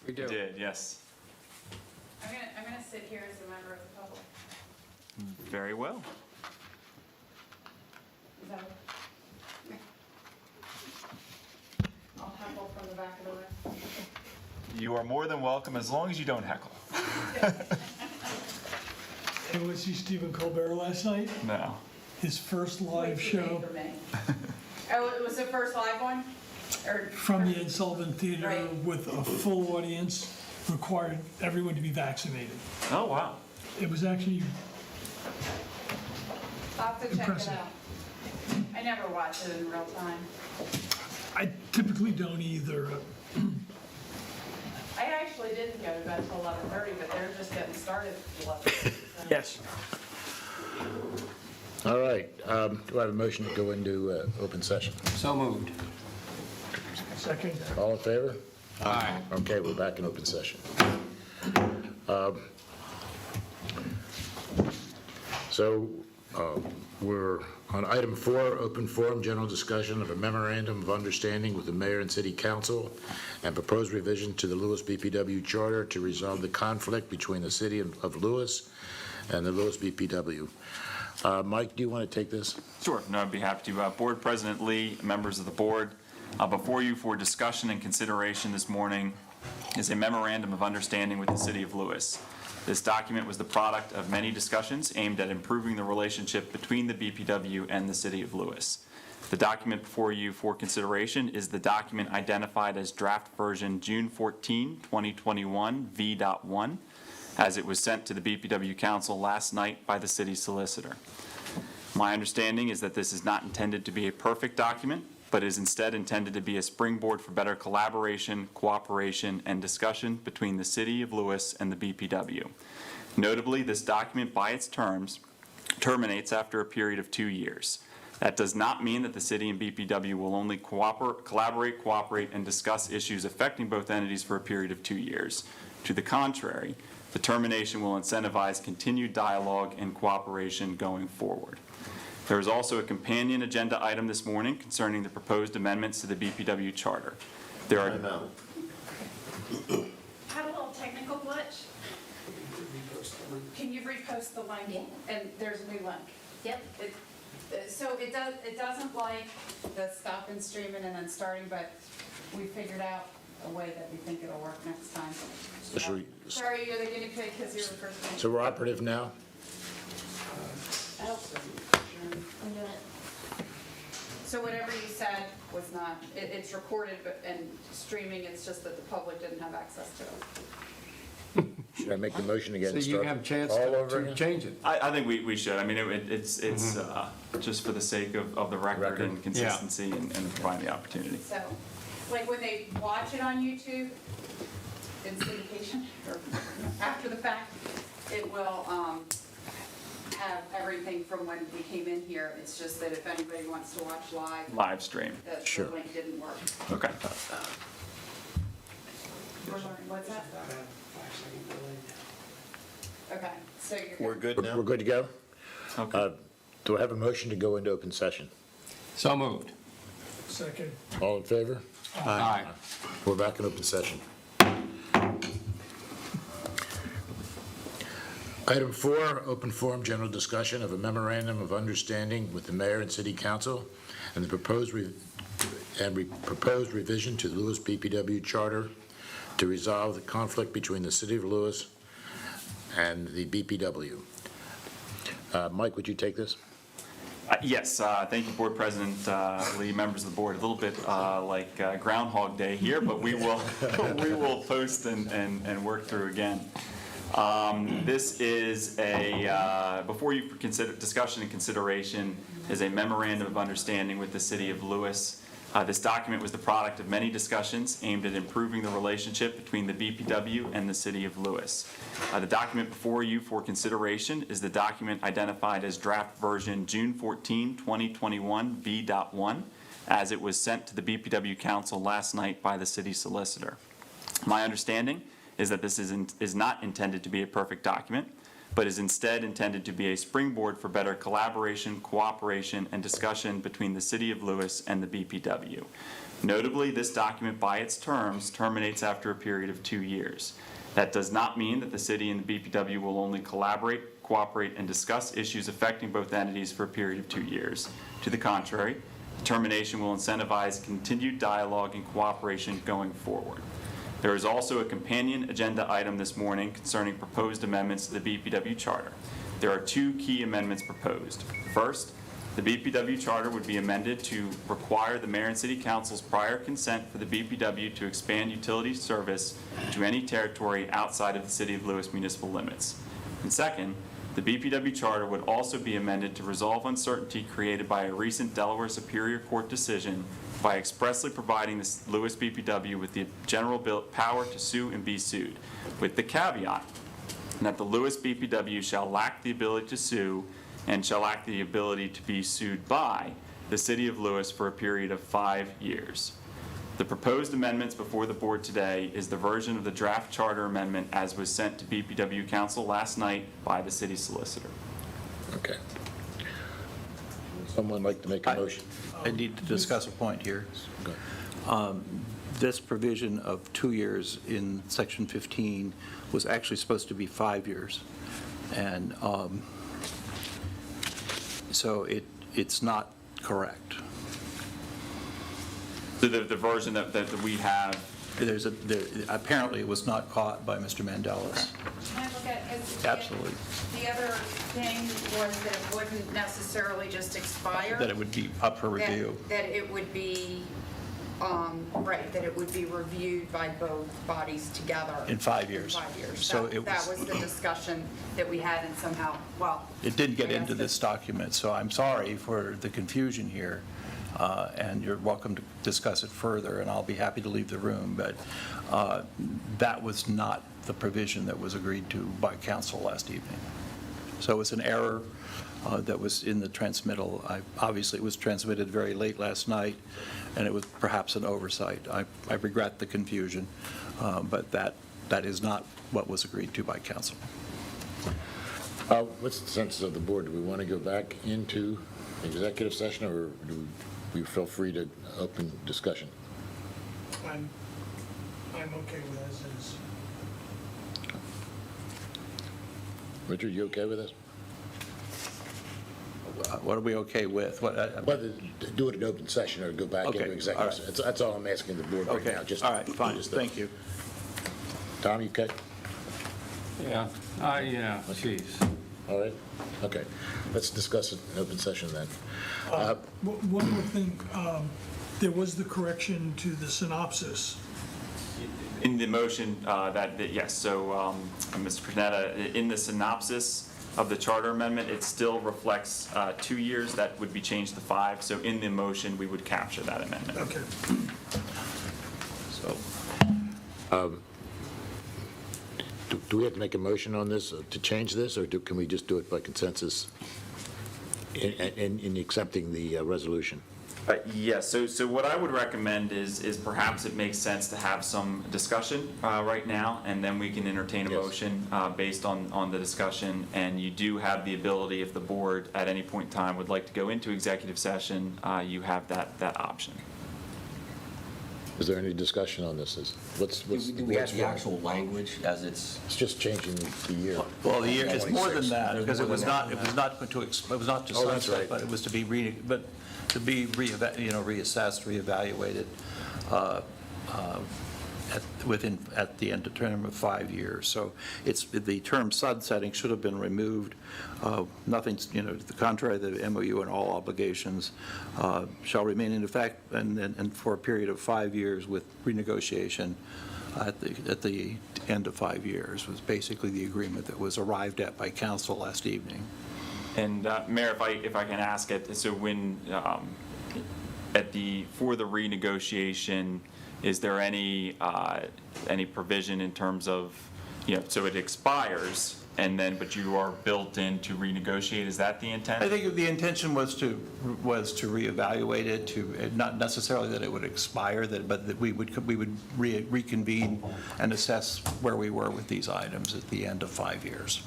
We do. You did, yes. I'm gonna sit here as a member of the public. Very well. Is that okay? I'll heckle from the back of the room. You are more than welcome as long as you don't heckle. Anyone see Stephen Colbert last night? No. His first Wait live for show me. Oh, it was the first live one? Or from the Ed Sullivan Theater Right. with a full audience, required everyone to be vaccinated. Oh, wow. It was actually, I'll have to check it Impressive. out. I never watch it in real time. I typically don't either. I actually didn't go to bed till 11:30, but they're just getting started at 11. So. Yes. All right, do I have a motion to go into open session? So moved. Second. All in favor? Aye. Okay, we're back in open session. We're on item 4, open forum, general discussion of a memorandum of understanding with the mayor and city council and proposed revision to the Lewes BPW charter to resolve the conflict between the city of Lewes and the Lewes BPW. Mike, do you want to take this? Sure, no, I'd be happy to. Board President Lee, members of the board, before you for discussion and consideration this morning is a memorandum of understanding with the city of Lewes. This document was the product of many discussions aimed at improving the relationship between the BPW and the city of Lewes. The document before you for consideration is the document identified as draft version June 14, 2021 V.1, as it was sent to the BPW Council last night by the city solicitor. My understanding is that this is not intended to be a perfect document, but is instead intended to be a springboard for better collaboration, cooperation, and discussion between the city of Lewes and the BPW. Notably, this document by its terms terminates after a period of 2 years. That does not mean that the city and BPW will only collaborate, cooperate, and discuss issues affecting both entities for a period of 2 years. To the contrary, the termination will incentivize continued dialogue and cooperation going forward. There is also a companion agenda item this morning concerning the proposed amendments to the BPW charter. There are Had a little technical glitch. Can you repost the link? Yeah. And there's a new link. Yep. So it doesn't like the stop and streaming and then starting, but we figured out a way that we think it'll work next time. Should we- Sorry, you're the guinea pig because you're the first one. So we're operative now? Oh. I'm doing it. So whatever you said was not, it's recorded and streaming, it's just that the public didn't have access to it. Should I make the motion again? So and you start have a chance all over to again? change it. I think we should. I mean, it's just for the sake of the record and consistency and providing the opportunity. So, like when they watch it on YouTube, in syndication, or after the fact, it will have everything from when we came in here. It's just that if anybody wants to watch Live stream. Sure. the link didn't work. Okay. What's that? Okay, so you're. We're good now? We're good to go? Okay. Do I have a motion to go into open session? So moved. Second. All in favor? Aye. We're back in open session. Item 4, open forum, general discussion of a memorandum of understanding with the mayor and city council and the proposed revision to the Lewes BPW charter to resolve the conflict between the city of Lewes and the BPW. Mike, would you take this? Yes, thank you, Board President Lee, members of the board. A little bit like Groundhog Day here, but we will we will post and work through again. This is before you consider discussion and consideration is a memorandum of understanding with the city of Lewes. This document was the product of many discussions aimed at improving the relationship between the BPW and the city of Lewes. The document before you for consideration is the document identified as draft version June 14, 2021 V.1, as it was sent to the BPW Council last night by the city solicitor. My understanding is that this is not intended to be a perfect document, but is instead intended to be a springboard for better collaboration, cooperation, and discussion between the City of Lewes and the BPW. Notably, this document by its terms terminates after a period of 2 years. That does not mean that the city and the BPW will only collaborate, cooperate, and discuss issues affecting both entities for a period of 2 years. To the contrary, the termination will incentivize continued dialogue and cooperation going forward. There is also a companion agenda item this morning concerning proposed amendments to the BPW charter. There are 2 key amendments proposed. First, the BPW charter would be amended to require the mayor and city council's prior consent for the BPW to expand utility service to any territory outside of the City of Lewes municipal limits. And second, the BPW charter would also be amended to resolve uncertainty created by a recent Delaware Superior Court decision by expressly providing the Lewes BPW with the general power to sue and be sued, with the caveat that the Lewes BPW shall lack the ability to sue and shall lack the ability to be sued by the City of Lewes for a period of 5 years. The proposed amendments before the board today is the version of the draft charter amendment as was sent to BPW Council last night by the city solicitor. Okay. Someone like to make a motion? I need to discuss a point here. Go ahead. This provision of 2 years in Section 15 was actually supposed to be 5 years. And so it's not correct. So the version that we have, Apparently it was not caught by Mr. Mandelis. Can I look at it? Absolutely. The other thing was that it wouldn't necessarily just expire. That it would be up for review. That it would be, right, that it would be reviewed by both bodies together. In 5 years. In 5 years. So That it that was the discussion that we had, and somehow, well. It didn't get I into guess this document, so I'm sorry for the confusion here, and you're welcome to discuss it further, and I'll be happy to leave the room, but that was not the provision that was agreed to by council last evening. So it was an error that was in the transmittal. Obviously, it was transmitted very late last night, and it was perhaps an oversight. I regret the confusion, but that is not what was agreed to by council. What's the sense of the board? Do we want to go back into executive session, or do we feel free to open discussion? I'm okay with as is. Richard, you okay with this? What are we okay with? Whether to do it in open session or go back Okay, into executive all session. That's all I'm asking the board right Okay, now. Just all right, fine, just thank you. Tom, you okay? Yeah, geez. All right, okay. Let's discuss it in open session then. One more thing, there was the correction to the synopsis. in the motion, yes, so Mr. Pernetta, in the synopsis of the charter amendment, it still reflects 2 years. That would be changed to 5, so in the motion, we would capture that amendment. Okay. So, Do we have to make a motion on this to change this, or can we just do it by consensus in accepting the resolution? Yes, so what I would recommend is perhaps it makes sense to have some discussion right now, and then we can entertain a Yes. motion based on the discussion. And you do have the ability, if the board at any point in time would like to go into executive session, you have that option. Is there any discussion on this? Do we have the actual language as it's? It's just changing the year. well, the year, it's more than 26. that, There's because it more was than not, that. it was not to Oh, that's sunset, right. but it was to be reassessed, reevaluated at the end of term of 5 years. So it's, the term sunsetting should have been removed. Nothing's, to the contrary, the MOU and all obligations shall remain in effect and for a period of 5 years with renegotiation at the end of 5 years was basically the agreement that was arrived at by council last evening. And Mayor, if I can ask it, so when for the renegotiation, is there any provision in terms of, so it expires but you are built in to renegotiate, is that the intent? I think the intention was to reevaluate it, not necessarily that it would expire, but that we would reconvene and assess where we were with these items at the end of 5 years.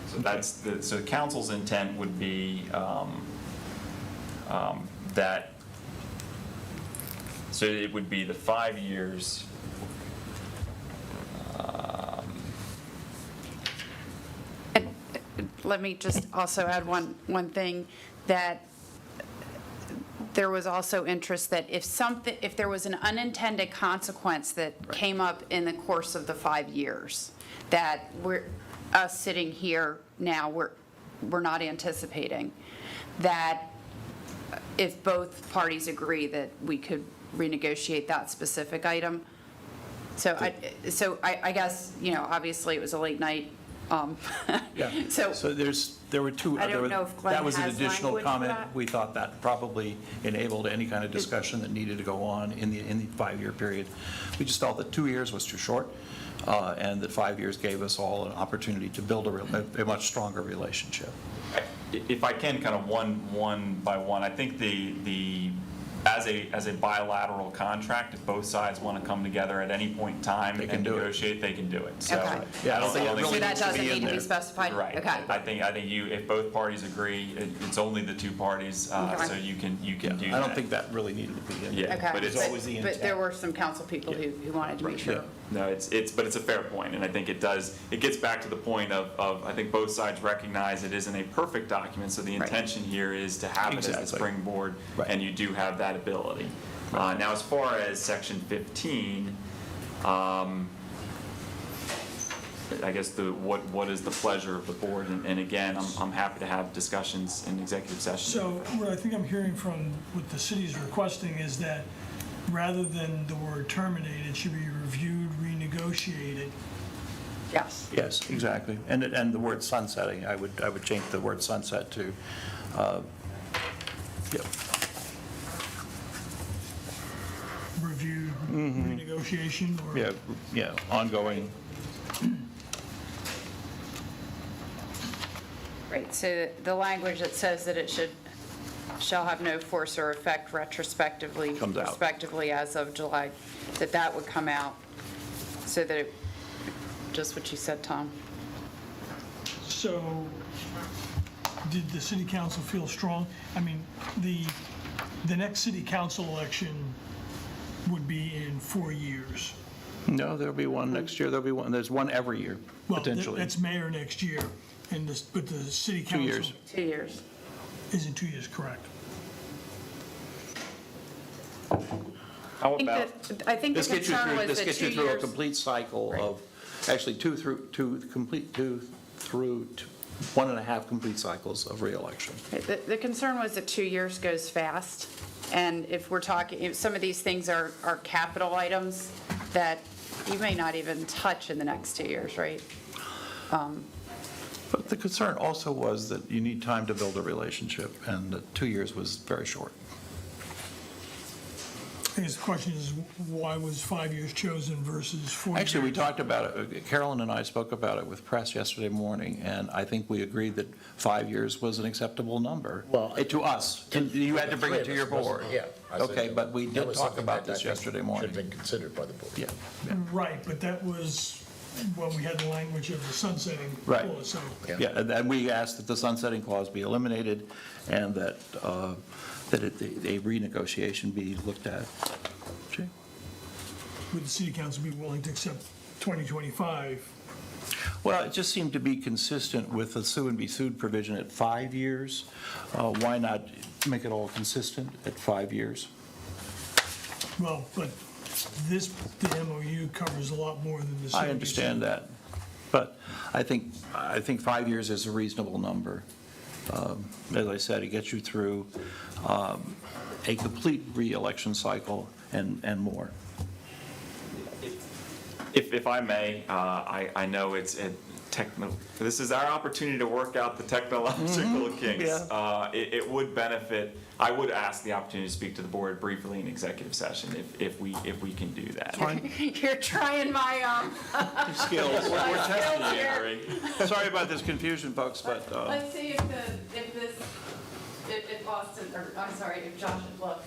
So the council's intent would be that, so it would be the 5 years. Let me just also add one thing, that there was also interest that if there was an unintended consequence that came up in the course of the 5 years, that us sitting here now, we're not anticipating, that if both parties agree that we could renegotiate that specific item. So I guess, obviously it was a late night. Yeah. So there were two. I don't know if Glenn That was an has additional language for comment. that. We thought that probably enabled any kind of discussion that needed to go on in the 5-year period. We just felt that 2 years was too short, and that 5 years gave us all an opportunity to build a much stronger relationship. If I can, kind of one by one, I think as a bilateral contract, if both sides want to come together at any point in time They can and do it. negotiate, they can do it. So, Okay. Yeah, I don't think it really So that needs to doesn't be need in to be there. specified? Right. Okay. I think if both parties agree, it's only the two parties, Okay. so you can do Yeah, that. I don't think that really needed to be in there. Yeah. Okay, But it's always the but intent. there were some council people who wanted to make sure. Yeah. No, but it's a fair point, and I think it gets back to the point of I think both sides recognize it isn't a perfect document, so the Right. intention here is to have it as the Exactly. springboard, Right. and you do have that ability. Now, as far as section 15, I guess what is the pleasure of the board? And again, I'm happy to have discussions in executive session. So what I think I'm hearing from what the city's requesting is that rather than the word terminate, it should be reviewed, renegotiated. Yes. Yes, exactly. And the word sunsetting, I would change the word sunset to, yep. Reviewed, renegotiation, or? Yeah, ongoing. Right, so the language that says that it shall have no force or effect retrospectively. Comes out. Prospectively as of July, that would come out, so that just what you said, Tom. So, did the city council feel strong? I mean, the next city council election would be in 4 years. No, there'll be one next year, there'll be one, there's one every year, Well, potentially. that's mayor next year, but the city 2 council. years. 2 years. Isn't 2 years, correct? How about, I think the This gets you concern through, was this that gets 2 you through a years. complete cycle Right. of, actually, two through 1.5 complete cycles of reelection. The concern was that 2 years goes fast, and if we're talking, if some of these things are capital items that you may not even touch in the next 2 years, right? But the concern also was that you need time to build a relationship, and that 2 years was very short. I guess the question is, why was 5 years chosen versus 4 years? Actually, we talked about it, Carolyn and I spoke about it with press yesterday morning, and I think we agreed that 5 years was an acceptable number. Well, To us, and you had to bring it to your board. Yeah. I said Okay, but we that did was talk something about that I this think yesterday morning. Should have been considered by the board. Yeah, Right, but that was when we had the language of the sunsetting Right. clause, so. yeah, and then we asked that the sunsetting clause be eliminated, and that a renegotiation be looked at. Okay. Would the city council be willing to accept 2025? Well, it just seemed to be consistent with the sue and be sued provision at 5 years. Why not make it all consistent at 5 years? Well, but the MOU covers a lot more than the city. I understand that, but I think 5 years is a reasonable number. As I said, it gets you through a complete re-election cycle and more. if I may, I know this is our opportunity to work out the technological kinks. yeah. It would benefit, I would ask the opportunity to speak to the board briefly in executive session if we can do that. You're trying my, Skills. We're testing you, here. Henry. Sorry about this confusion, folks, but let's see if Austin, or, I'm sorry, if Josh would look.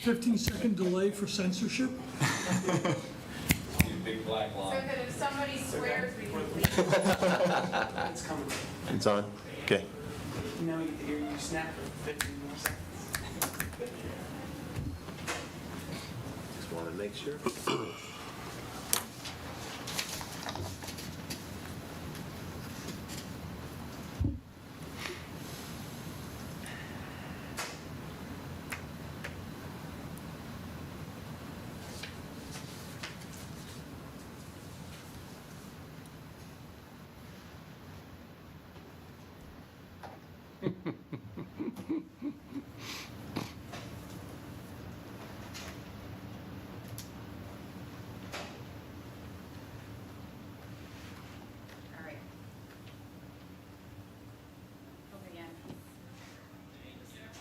15-second delay for censorship? Big black So line. that if somebody swears, we can leave. It's coming. It's on? Okay. No, you snap for 15 more seconds. Just want to make sure. All right. Hope again.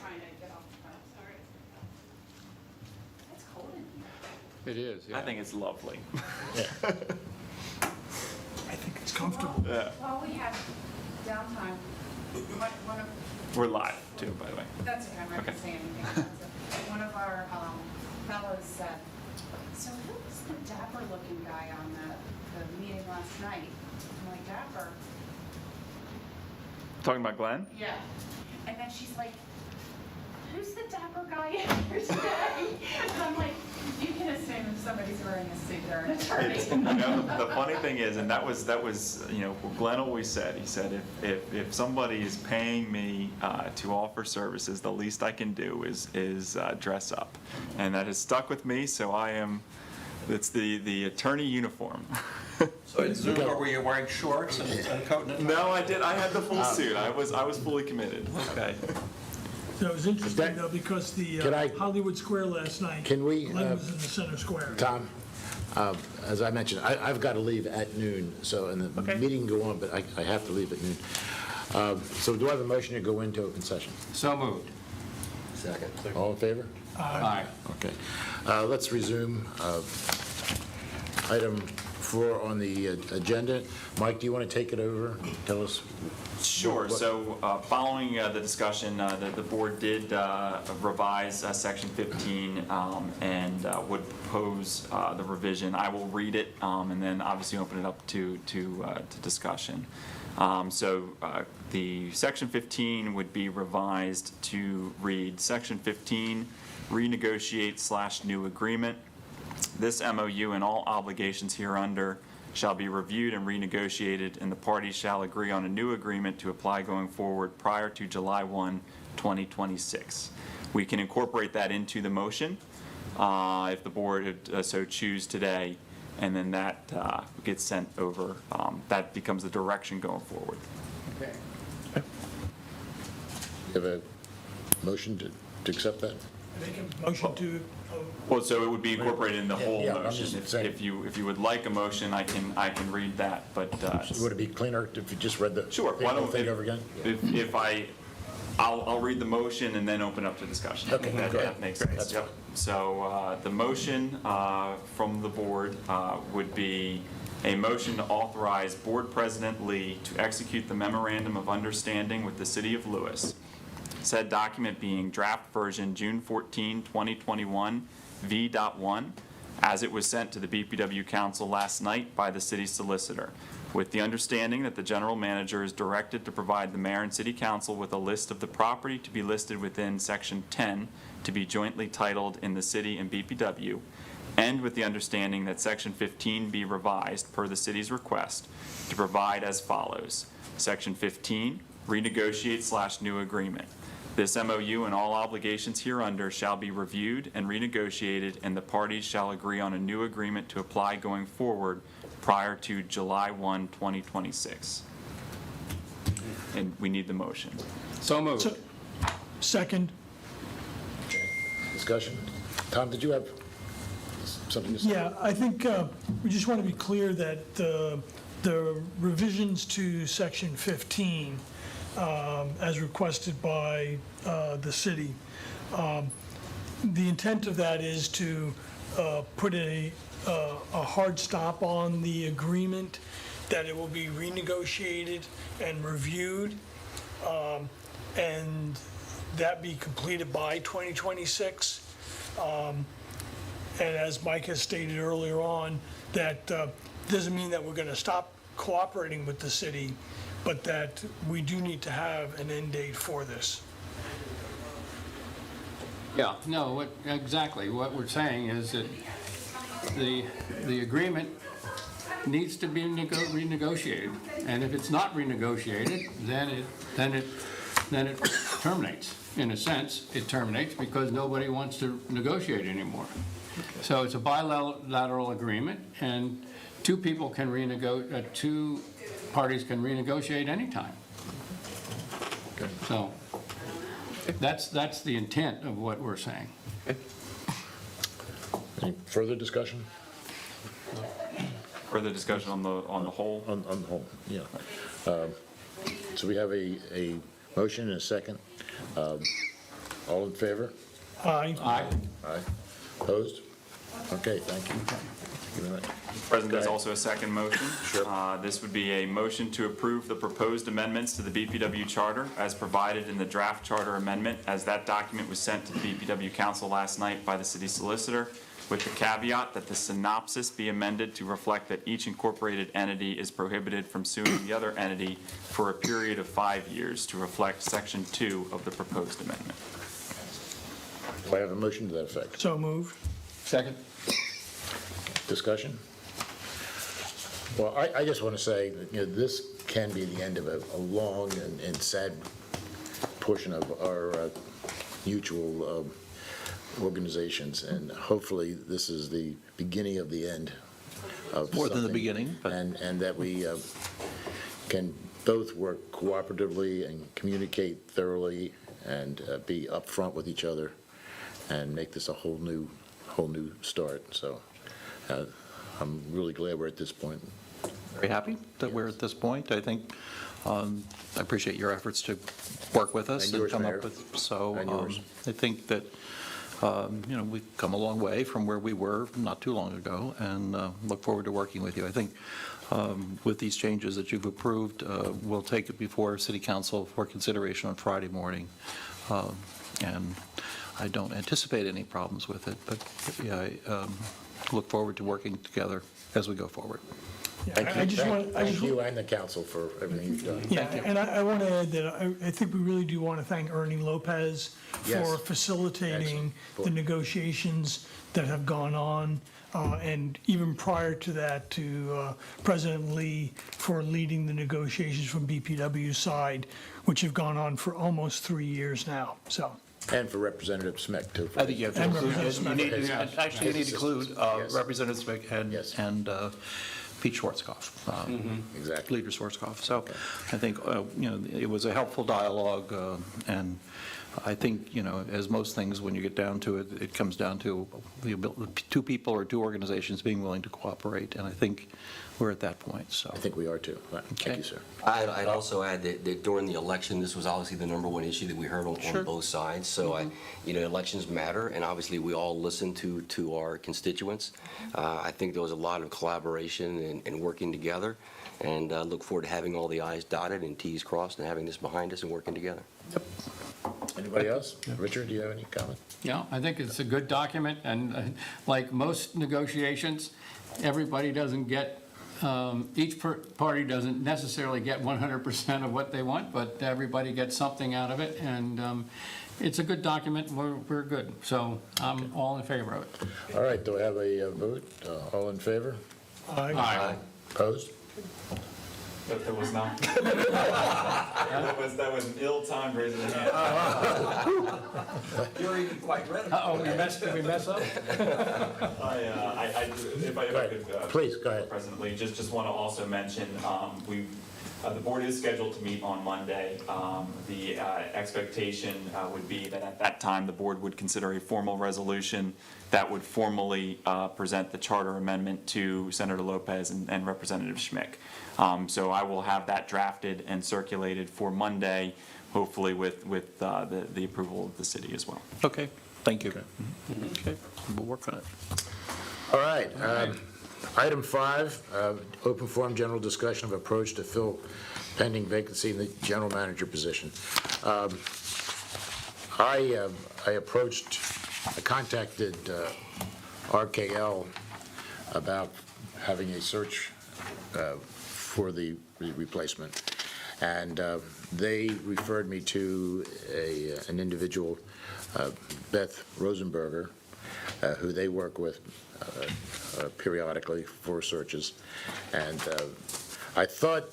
Trying to get off the phone, sorry. It's cold in here. It is, yeah. I think it's lovely. I think it's comfortable. While we have downtime, one of, We're live too, by the way. that's okay, I'm not Okay. gonna say anything. offensive. One of our fellows said, so who was the dapper looking guy on the meeting last night? I'm like, dapper? Talking about Glenn? Yeah. And then she's like, who's the dapper guy in here today? And I'm like, you can assume if somebody's wearing a suit, they're an attorney. You know, the funny thing is, and that was, you know, what Glenn always said, he said, if somebody is paying me to offer services, the least I can do is dress up. And that has stuck with me, so it's the attorney uniform. So in Zoom, were you wearing shorts and a coat and a tie? No, I did, I had the full suit, I was fully committed. Okay. So it was interesting though, because the Can I- Hollywood Square last night. Can we, Glenn was in the center square. Tom, as I mentioned, I've got to leave at noon, so, and the meeting can go on, but I have to leave at noon. So do I have a motion to go into open session? So moved. Second. All in favor? Aye. Okay. Let's resume item 4 on the agenda. Mike, do you want to take it over? Tell us. Sure, so following the discussion, the board did revise section 15 and would propose the revision. I will read it and then obviously open it up to discussion. So the section 15 would be revised to read, section 15, renegotiate / new agreement. This MOU and all obligations hereunder shall be reviewed and renegotiated, and the parties shall agree on a new agreement to apply going forward prior to July 1, 2026. We can incorporate that into the motion if the board so choose today, and then that gets sent over. That becomes the direction going forward. Okay. You have a motion to accept that? Make a motion to, Well, so it would be incorporated in the whole Yeah, I'm motion. just saying. If you would like a motion, I can read that, but. Would it be cleaner if you just read the Sure. the whole thing over again? If I'll read the motion and then open up to discussion. Okay, That go ahead. makes Great, sense. that's Yep. So the motion from the board would be a motion to authorize Board President Lee to execute the memorandum of understanding with the City of Lewes. Said document being draft version June 14, 2021, V.1, as it was sent to the BPW Council last night by the city solicitor, with the understanding that the general manager is directed to provide the mayor and city council with a list of the property to be listed within section 10 to be jointly titled in the city and BPW, and with the understanding that section 15 be revised per the city's request to provide as follows. Section 15, renegotiate / new agreement. This MOU and all obligations hereunder shall be reviewed and renegotiated, and the parties shall agree on a new agreement to apply going forward prior to July 1, 2026. And we need the motion. So moved. so, second, Discussion? Tom, did you have something to say? yeah, I think we just want to be clear that the revisions to section 15, as requested by the city, the intent of that is to put a hard stop on the agreement, that it will be renegotiated and reviewed, and that be completed by 2026. And as Mike has stated earlier on, that doesn't mean that we're going to stop cooperating with the city, but that we do need to have an end date for this. Yeah, no, exactly. What we're saying is that the agreement needs to be renegotiated. And if it's not renegotiated, then it terminates. In a sense, it terminates because nobody wants to negotiate anymore. So it's a bilateral agreement, and two parties can renegotiate anytime. So that's the intent of what we're saying. Any further discussion? Further discussion on the whole? On the whole, yeah. So we have a motion and a second. All in favor? Aye. Aye. Aye. Opposed? Okay, thank you. Thank you very much. President, there's Go ahead. also a second motion. Sure. This would be a motion to approve the proposed amendments to the BPW charter as provided in the draft charter amendment, as that document was sent to the BPW council last night by the city solicitor, with the caveat that the synopsis be amended to reflect that each incorporated entity is prohibited from suing the other entity for a period of 5 years to reflect Section 2 of the proposed amendment. Do I have a motion to that effect? So moved. Second? Discussion? Well, I just want to say that, this can be the end of a long and sad portion of our mutual organizations, and hopefully this is the beginning of the end of More than the something, beginning, but- and that we can both work cooperatively and communicate thoroughly and be upfront with each other and make this a whole new start. So I'm really glad we're at this point. Very happy that we're at this point. I think, I appreciate your efforts to work with us And and yours, come Mayor. up with, so And yours. I think that, we've come a long way from where we were not too long ago, and look forward to working with you. I think with these changes that you've approved, we'll take it before City Council for consideration on Friday morning. And I don't anticipate any problems with it, but yeah, I look forward to working together as we go forward. Thank you. I just want, Thank you and the council for everything you've done. yeah, and I want to add that I think we really do want to thank Ernie Lopez Yes. for facilitating Excellent. the negotiations that have gone on, and even prior to that, to President Lee for leading the negotiations from BPW's side, which have gone on for almost 3 years now, so. And for Representative Smith, too. I think you have to And include, Representative you need, Smith. actually, you need to include Yes. Representative Smith Yes. and Pete Schwarzkopf, Exactly. Leader Schwarzkopf. So I think, it was a helpful dialogue, and I think, as most things, when you get down to it, it comes down to the two people or two organizations being willing to cooperate, and I think we're at that point, so. I think we are, too. Thank Okay. you, sir. I'd also add that during the election, this was obviously the number one issue that we heard on Sure. both sides. So elections matter, and obviously we all listen to our constituents. I think there was a lot of collaboration and working together, and look forward to having all the i's dotted and t's crossed and having this behind us and working together. Anybody else? Richard, do you have any comment? Yeah, I think it's a good document, and like most negotiations, everybody doesn't get, each party doesn't necessarily get 100% of what they want, but everybody gets something out of it, and it's a good document, we're good. So I'm all in favor of it. All right, do I have a vote? All in favor? Aye. Opposed? But there was not. That was an ill-timed raising of the hand. You're even quite ready. Uh-oh, did we mess up? If I could. Please, go ahead. President Lee, just want to also mention, the board is scheduled to meet on Monday. The expectation would be that at that time, the board would consider a formal resolution that would formally present the charter amendment to Senator Lopez and Representative Schmick. So I will have that drafted and circulated for Monday, hopefully with the approval of the city as well. Okay, thank you. Okay, we'll work on it. All right. Item 5, open forum, general discussion of approach to fill pending vacancy in the general manager position. I approached I contacted RKL about having a search for the replacement, and they referred me to an individual, Beth Rosenberger, who they work with periodically for searches. And I thought,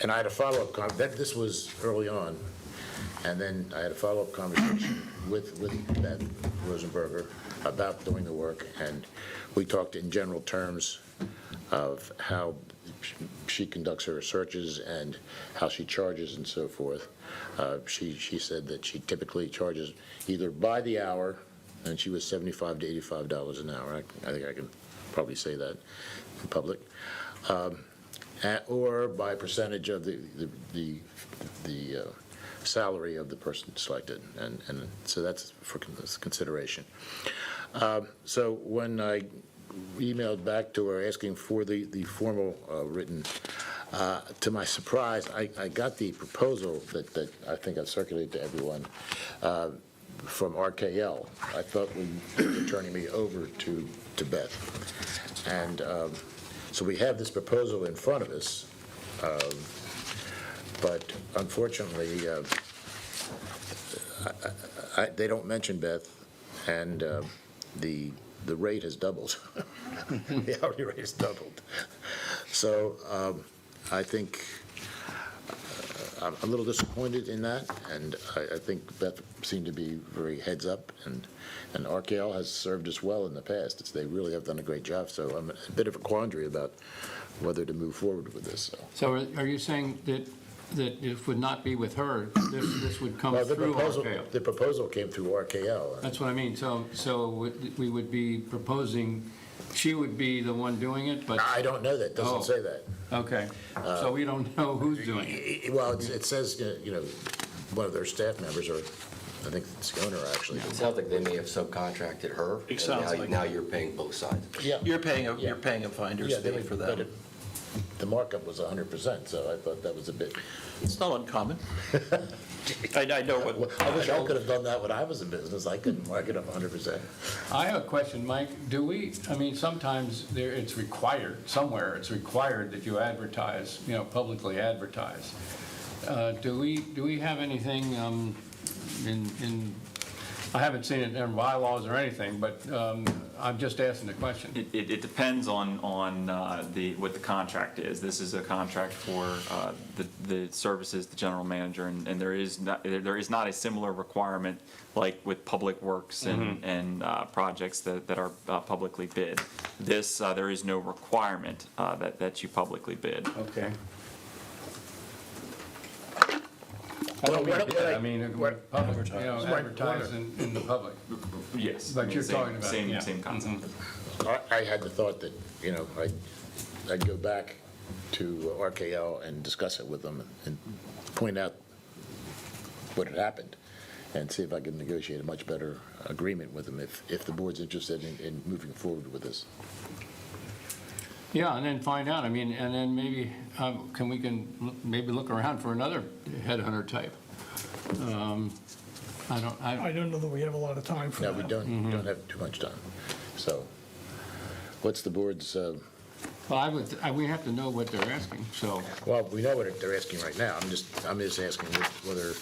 and I had a follow-up, this was early on, and then I had a follow-up conversation with Beth Rosenberger about doing the work, and we talked in general terms of how she conducts her searches and how she charges and so forth. She said that she typically charges either by the hour, and she was $75 to $85 an hour. I think I can probably say that in public, or by percentage of the salary of the person selected, and so that's for consideration. So when I emailed back to her asking for the formal written, to my surprise, I got the proposal that I think I've circulated to everyone from RKL. I thought they were turning me over to Beth. And so we have this proposal in front of us, but unfortunately, they don't mention Beth, and the rate has doubled. The hourly rate has doubled. So I think I'm a little disappointed in that, and I think Beth seemed to be very heads up, and RKL has served us well in the past. They really have done a great job, so I'm in a bit of a quandary about whether to move forward with this. So are you saying that it would not be with her, this would come Well, through RKL? the proposal came through RKL. That's what I mean, so we would be proposing, she would be the one doing it, but, I don't know that, it doesn't Oh. say that. okay. So we don't know who's doing it. Well, it says, one of their staff members, or I think it's the owner, actually. It sounds like they may have subcontracted her. It sounds and like now you're paying both sides. Yeah. You're paying a finder's Yeah, fee for but that. the markup was 100%, so I thought that was a bit, It's not uncommon. I know what. I wish I could have done that when I was in business. I couldn't mark it up 100%. I have a question, Mike. Sometimes it's required, somewhere it's required that you advertise, publicly advertise. Do we have anything in, I haven't seen it in bylaws or anything, but I'm just asking the question. It depends on what the contract is. This is a contract for the services, the general manager, and there is not a similar requirement like with public works and projects that are publicly bid. This, there is no requirement that you publicly bid. Okay. I don't mean bid, I mean, public, advertise in the public. Yes. But you're talking about, yeah. Same concept. I had the thought that, I'd go back to RKL and discuss it with them and point out what had happened and see if I could negotiate a much better agreement with them if the board's interested in moving forward with this. Yeah, and then find out, and then maybe, we can maybe look around for another headhunter type. I don't know that we have a lot of time for No, that. we don't have too much time. So what's the board's, Well, we have to know what they're asking, so. well, we know what they're asking right now. I'm just asking whether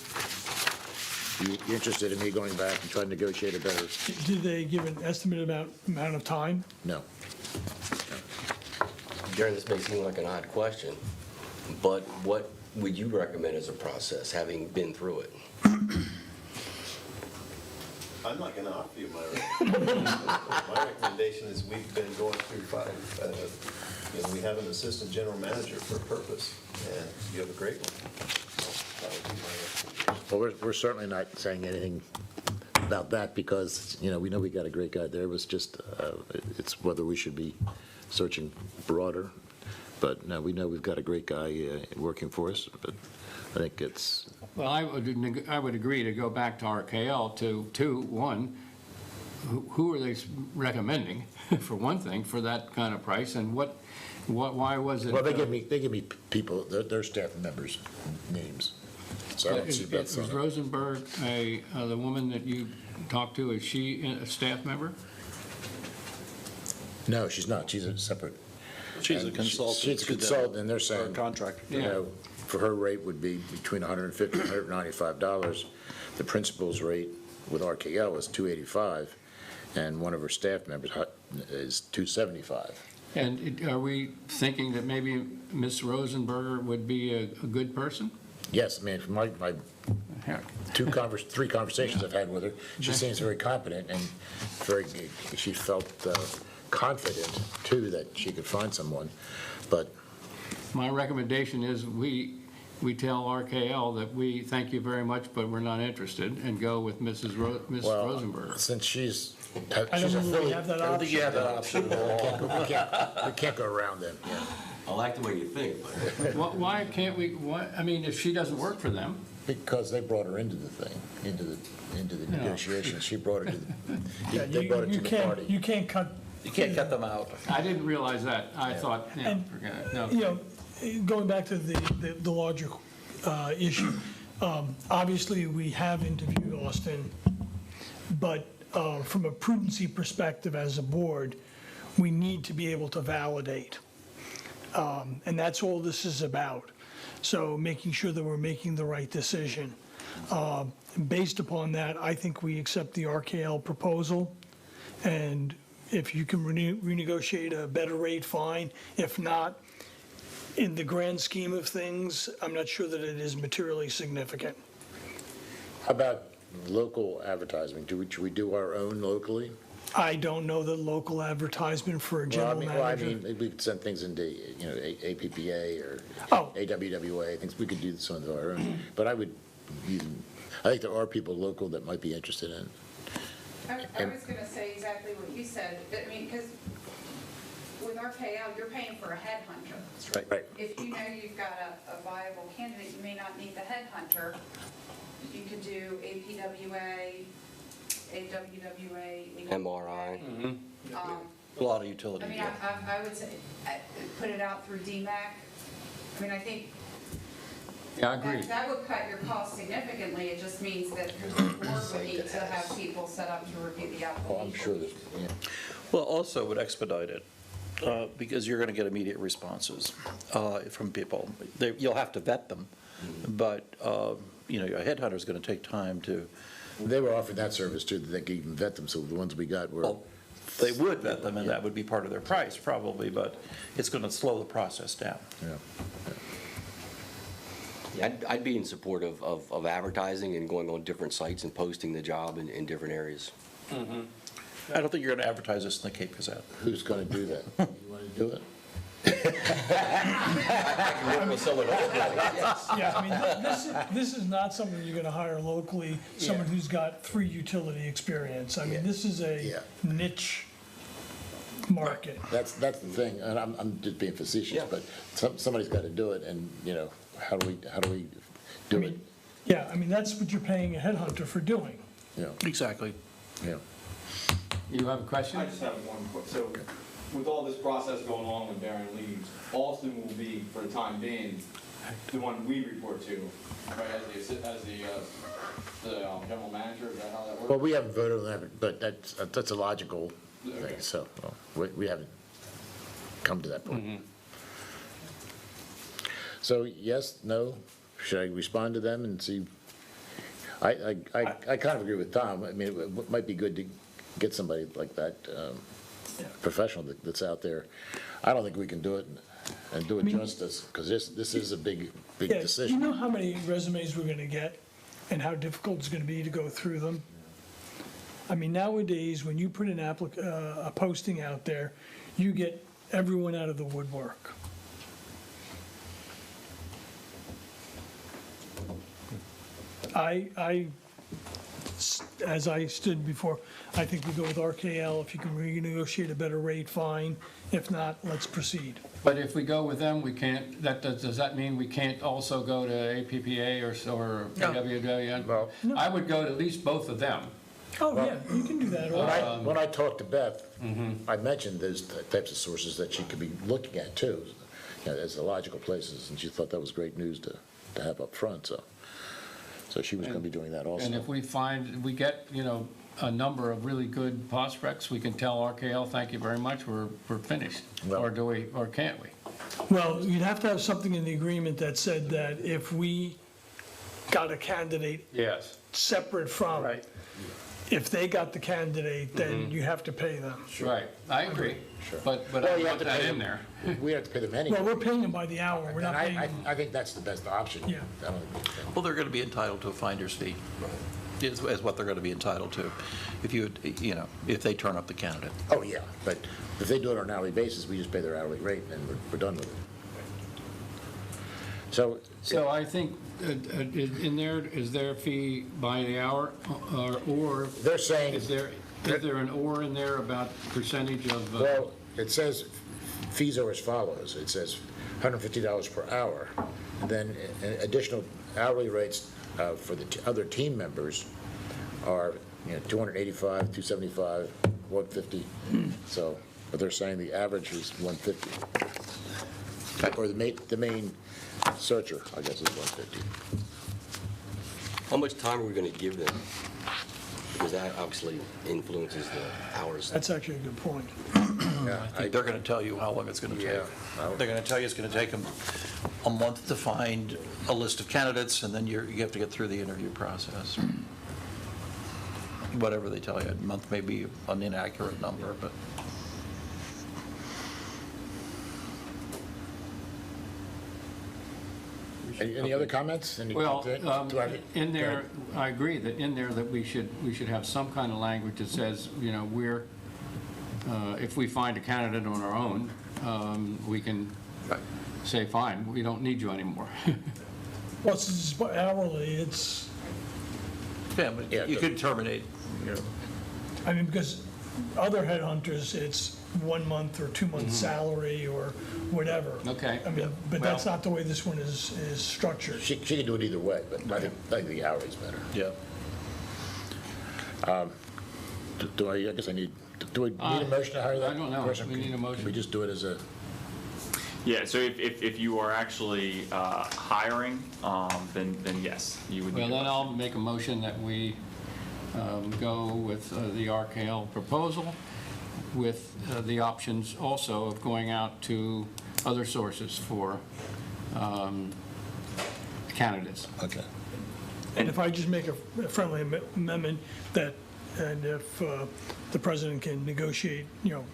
you're interested in me going back and trying to negotiate a better, Did they give an estimated amount of time? no. Darren, this may seem like an odd question, but what would you recommend as a process, having been through it? I'm not going to offer you my recommendation. My recommendation is we've been going through five. We have an assistant general manager for a purpose, and you have a great one. That would be my recommendation. Well, we're certainly not saying anything about that because, we know we got a great guy there. It was just, it's whether we should be searching broader. But no, we know we've got a great guy working for us, but I think it's, Well, I would agree to go back to RKL to one, who are they recommending, for one thing, for that kind of price, and why was it? well, they give me people, their staff members' names. So I don't see Is Beth's on it. Rosenberg the woman that you talked to, is she a staff member? No, she's not. She's a separate. She's a and consultant. She's a to them, consultant, and they're or a saying, contractor. you know, for her rate would be between $150 and $195. The principal's rate with RKL is $285, and one of her staff members is $275. And are we thinking that maybe Ms. Rosenberger would be a good person? Yes, I mean, from my Heck, three conversations I've had with her, she seems very competent and very, she felt confident, too, that she could find someone, but My recommendation is we tell RKL that we thank you very much, but we're not interested, and go with Ms. well, Rosenberger. since she's I don't a know that we Philly, have that I don't think you option. have that option at all. we can't go around them. I like the way you think, but. Why can't we, I mean, if she doesn't work for them, Because they brought her into the thing, into the No. negotiations. She brought it to, Yeah, they brought it to the party. You can't cut, You can't cut them out. I didn't realize that. I thought, yeah, And- forget it, no. you know, going back to the larger issue, obviously, we have interviewed Austin, but from a prudency perspective as a board, we need to be able to validate. And that's all this is about. So making sure that we're making the right decision. Based upon that, I think we accept the RKL proposal, and if you can renegotiate a better rate, fine. If not, in the grand scheme of things, I'm not sure that it is materially significant. How about local advertising? Should we do our own locally? I don't know that local advertisement for a general Well, I manager. mean, maybe we could send things into, you know, APPA or Oh. AWWA, things, we could do some of our own. But I think there are people local that might be interested in. I was gonna say exactly what you said, I mean, because with RKL, you're paying for a headhunter. Right. If you know you've got a viable candidate, you may not need the headhunter. You could do APWA, AWWA. MRI. A lot of utility. I mean, I would say, put it out through DMAC. I mean, I think Yeah, I agree. that would cut your costs significantly. It just means that the board would need to have people set up to review the application. Oh, I'm sure that, yeah. Well, also would expedite it, because you're going to get immediate responses from people. You'll have to vet them, but, you know, your headhunter's going to take time to, They were offering that service too, that they could even vet them, so the ones we got were, well, they would vet them, and that would be part of their price, probably, but it's going to slow the process down. yeah. Yeah, I'd be in support of advertising and going on different sites and posting the job in different areas. I don't think you're going to advertise this in the Cape Gazette. Who's gonna do that? You wanna do it? I can work with someone else, yes. Yeah, I mean, this is not someone you're gonna hire locally, someone who's got 3 utility experience. I mean, this is a Yeah. niche market. That's the thing, and I'm just being facetious, Yeah. but somebody's gotta do it, and, you know, how do we I do it? mean, yeah, I mean, that's what you're paying a headhunter for doing. You know, Exactly. yeah. You have a question? I just have one quick, so with all this process going on with Darren Lewes, Austin will be, for the time being, the one we report to, right, as the general manager, is that how that works? Well, we haven't voted on that, but that's a logical Okay. thing, so, well, we haven't come to that point. So, yes, no, should I respond to them and see? I kind of agree with Tom. I mean, it might be good to get somebody like that, professional that's out there. I don't think we can do it and do it justice, because this is a big Yeah, do you decision. know how many resumes we're gonna get and how difficult it's gonna be to go through them? I mean, nowadays, when you put a posting out there, you get everyone out of the woodwork. As I stood before, I think we go with RKL. If you can renegotiate a better rate, fine. If not, let's proceed. But if we go with them, we can't, does that mean we can't also go to APPA or AWWN? Well- I would go to at least both of them. Oh, yeah, you can do that. or- When I talked to Beth, I mentioned those types of sources that she could be looking at too, you know, as the logical places, and she thought that was great news to have up front, so. So she was going to be doing that also. And if we get, a number of really good prospects, we can tell RKL, thank you very much, we're finished. Well- Or can't we? Well, you'd have to have something in the agreement that said that if we got a candidate Yes. separate from, if they got the candidate, then you have to pay them. Right, I agree. But I Well, you have want to that pay in them. there. We have to pay them anyway. Well, we're paying them by the hour, we're And not paying I them. think that's the best option. Yeah. I don't think- Well, they're going to be entitled to a finder's fee, is what they're going to be entitled to, if they turn up the candidate. Oh, yeah, but if they do it on an hourly basis, we just pay their hourly rate, and we're done with it. So I think, is there a fee by the hour, or They're saying, is there an or in there about percentage of? well, it says fees are as follows. It says $150 per hour, and then additional hourly rates for the other team members are, $285, $275, $150. So, but they're saying the average is $150. Or the main searcher, I guess, is $150. How much time are we going to give them? Because that obviously influences the hours. That's actually a good point. Yeah, I think they're going to tell you how long it's going to take. They're going to tell you it's going to take them a month to find a list of candidates, and then you have to get through the interview process. Whatever they tell you, a month may be an inaccurate number, but. Any other comments? Well, Do I- in there, I agree that in there that we should have some kind of language that says, if we find a candidate on our own, we can say, fine, we don't need you anymore. Well, since it's hourly, it's, Yeah, but you could terminate. I mean, because other headhunters, it's 1 month or 2 months salary or whatever. Okay. I mean, but that's Well- not the way this one is structured. She can do it either way, but I think the hourly's better. Yeah. I guess I need, do we need a motion to hire that I don't know. person? We need a motion. Can we just do it as a, Yeah, so if you are actually hiring, then yes, you would need Well, to. then I'll make a motion that we go with the RKL proposal with the options also of going out to other sources for candidates. okay. And if I just make a friendly amendment that, and if the president can negotiate,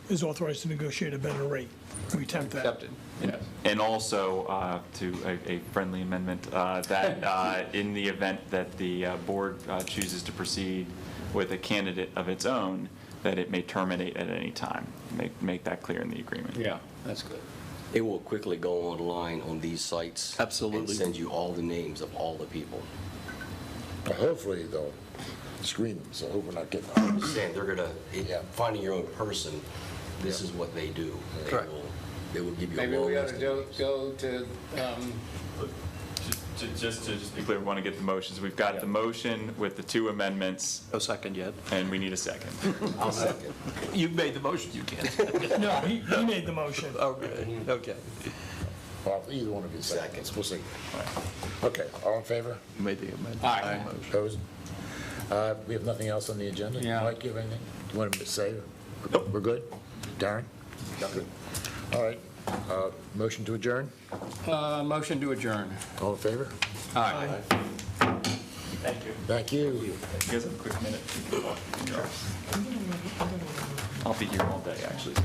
is authorized to negotiate a better rate, we tempt that. Accepted, yes. And also, to a friendly amendment, that in the event that the board chooses to proceed with a candidate of its own, that it may terminate at any time. Make that clear in the agreement. Yeah, that's good. It will quickly go online on these sites. Absolutely. And send you all the names of all the people. Well, hopefully they'll screen them, so I hope we're not getting. I'm just saying, they're gonna, Yeah. finding your own person, this is what they do. Correct. They will give you a Maybe long we ought list of to names. go to, Just to be clear, we want to get the motions. We've got the motion with the two amendments, No second yet. and we need a second. I'll second. You made the motion, you can't. No, he made the motion. Okay. Well, either one of you seconds, we'll see. Right. Okay, all in favor? You made the amendment. Aye. Opposed? We have nothing else on the agenda? Yeah. Mike, you have anything? Do you want to say? We're good? Darren? Good. All right, motion to adjourn? motion to adjourn. All in favor? Aye. Thank you. Thank you. You guys have a quick minute? I'll be here all day, actually,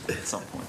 at some point.